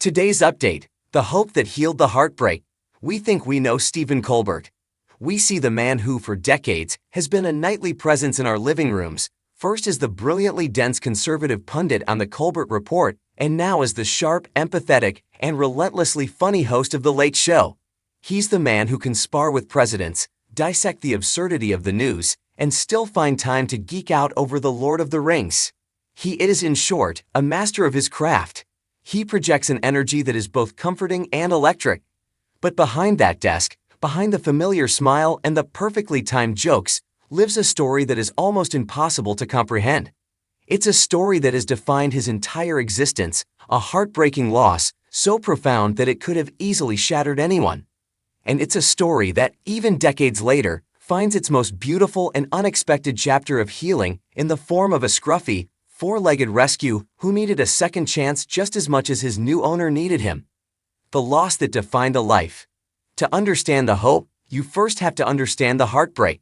Today's update, the hope that healed the heartbreak. We think we know Stephen Colbert. We see the man who, for decades, has been a nightly presence in our living rooms, first as the brilliantly dense conservative pundit on the Colbert Report, and now as the sharp, empathetic, and relentlessly funny host of The Late Show. He's the man who can spar with presidents, dissect the absurdity of the news, and still find time to geek out over The Lord of the Rings. He is, in short, a master of his craft. He projects an energy that is both comforting and electric. But behind that desk, behind the familiar smile and the perfectly timed jokes, lives a story that is almost impossible to comprehend. It's a story that has defined his entire existence, a heartbreaking loss, so profound that it could have easily shattered anyone. And it's a story that, even decades later, finds its most beautiful and unexpected chapter of healing in the form of a scruffy, four-legged rescue who needed a second chance just as much as his new owner needed him. The loss that defined a life. To understand the hope, you first have to understand the heartbreak.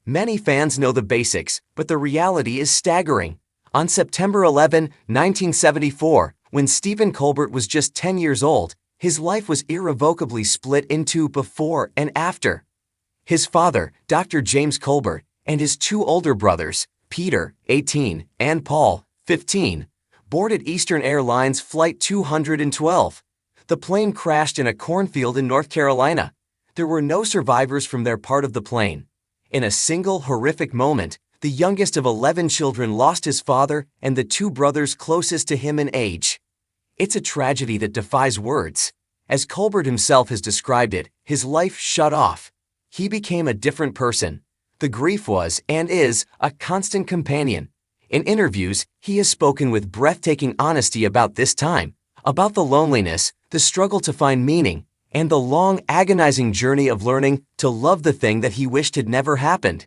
Many fans know the basics, but the reality is staggering. On September 11, 1974, when Stephen Colbert was just 10 years old, his life was irrevocably split into before and after. His father, Dr. James Colbert, and his two older brothers, Peter, 18, and Paul, 15, boarded Eastern Airlines Flight 212. The plane crashed in a cornfield in North Carolina. There were no survivors from their part of the plane. In a single horrific moment, the youngest of 11 children lost his father and the two brothers closest to him in age. It's a tragedy that defies words. As Colbert himself has described it, his life shut off. He became a different person. The grief was, and is, a constant companion. In interviews, he has spoken with breathtaking honesty about this time, about the loneliness, the struggle to find meaning, and the long, agonizing journey of learning to love the thing that he wished had never happened.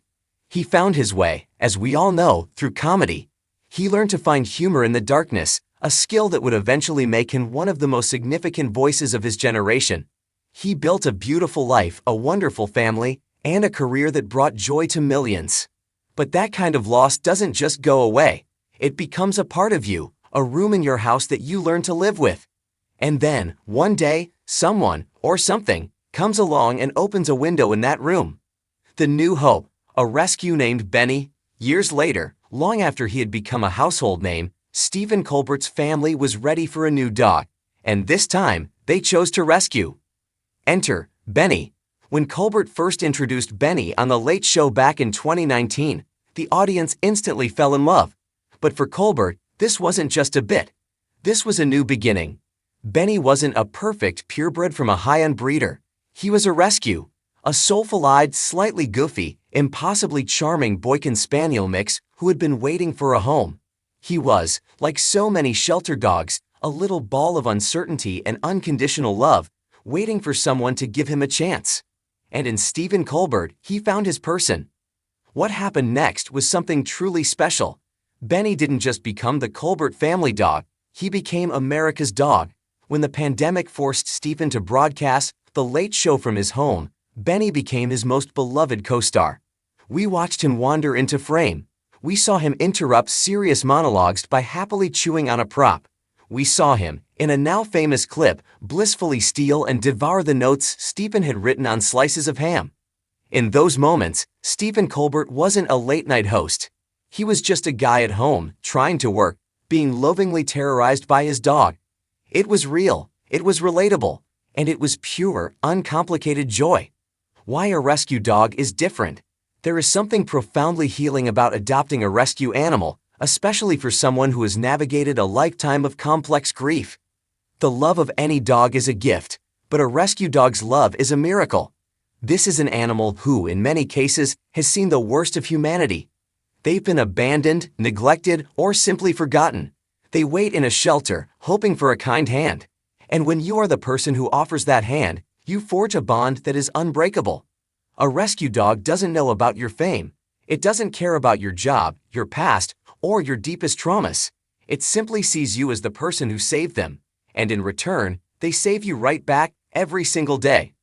He found his way, as we all know, through comedy. He learned to find humor in the darkness, a skill that would eventually make him one of the most significant voices of his generation. He built a beautiful life, a wonderful family, and a career that brought joy to millions. But that kind of loss doesn't just go away. It becomes a part of you, a room in your house that you learn to live with. And then, one day, someone, or something, comes along and opens a window in that room. The new hope, a rescue named Benny. Years later, long after he had become a household name, Stephen Colbert's family was ready for a new dog. And this time, they chose to rescue. Enter Benny. When Colbert first introduced Benny on The Late Show back in 2019, the audience instantly fell in love. But for Colbert, this wasn't just a bit. This was a new beginning. Benny wasn't a perfect purebred from a high-end breeder. He was a rescue, a soulful-eyed, slightly goofy, impossibly charming Boykin Spaniel mix who had been waiting for a home. He was, like so many shelter dogs, a little ball of uncertainty and unconditional love, waiting for someone to give him a chance. And in Stephen Colbert, he found his person. What happened next was something truly special. Benny didn't just become the Colbert family dog, he became America's dog. When the pandemic forced Stephen to broadcast The Late Show from his home, Benny became his most beloved co-star. We watched him wander into frame. We saw him interrupt serious monologues by happily chewing on a prop. We saw him, in a now-famous clip, blissfully steal and devour the notes Stephen had written on slices of ham. In those moments, Stephen Colbert wasn't a late-night host. He was just a guy at home, trying to work, being lovingly terrorized by his dog. It was real, it was relatable, and it was pure, uncomplicated joy. Why a rescue dog is different. There is something profoundly healing about adopting a rescue animal, especially for someone who has navigated a lifetime of complex grief. The love of any dog is a gift, but a rescue dog's love is a miracle. This is an animal who, in many cases, has seen the worst of humanity. They've been abandoned, neglected, or simply forgotten. They wait in a shelter, hoping for a kind hand. And when you are the person who offers that hand, you forge a bond that is unbreakable. A rescue dog doesn't know about your fame. It doesn't care about your job, your past, or your deepest traumas. It simply sees you as the person who saved them. And in return, they save you right back every single day.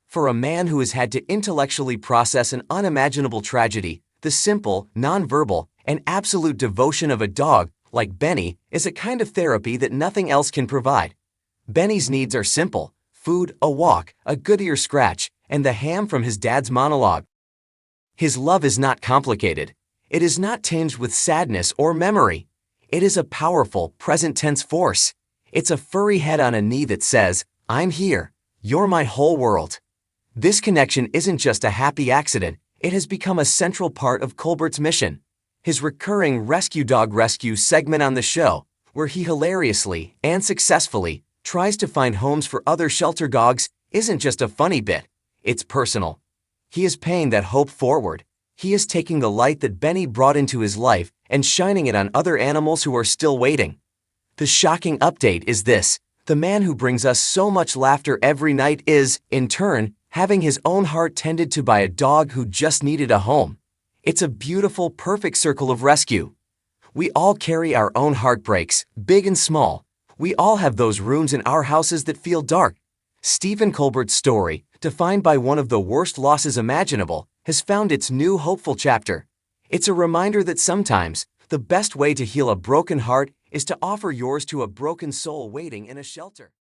For a man who has had to intellectually process an unimaginable tragedy, the simple, nonverbal, and absolute devotion of a dog like Benny is a kind of therapy that nothing else can provide. Benny's needs are simple: food, a walk, a good ear scratch, and the ham from his dad's monologue. His love is not complicated. It is not tinged with sadness or memory. It is a powerful, present-tense force. It's a furry head on a knee that says, "I'm here. You're my whole world." This connection isn't just a happy accident, it has become a central part of Colbert's mission. His recurring rescue dog rescue segment on the show, where he hilariously and successfully tries to find homes for other shelter dogs, isn't just a funny bit, it's personal. He is paying that hope forward. He is taking the light that Benny brought into his life and shining it on other animals who are still waiting. The shocking update is this: the man who brings us so much laughter every night is, in turn, having his own heart tended to by a dog who just needed a home. It's a beautiful, perfect circle of rescue. We all carry our own heartbreaks, big and small. We all have those rooms in our houses that feel dark. Stephen Colbert's story, defined by one of the worst losses imaginable, has found its new hopeful chapter. It's a reminder that sometimes, the best way to heal a broken heart is to offer yours to a broken soul waiting in a shelter.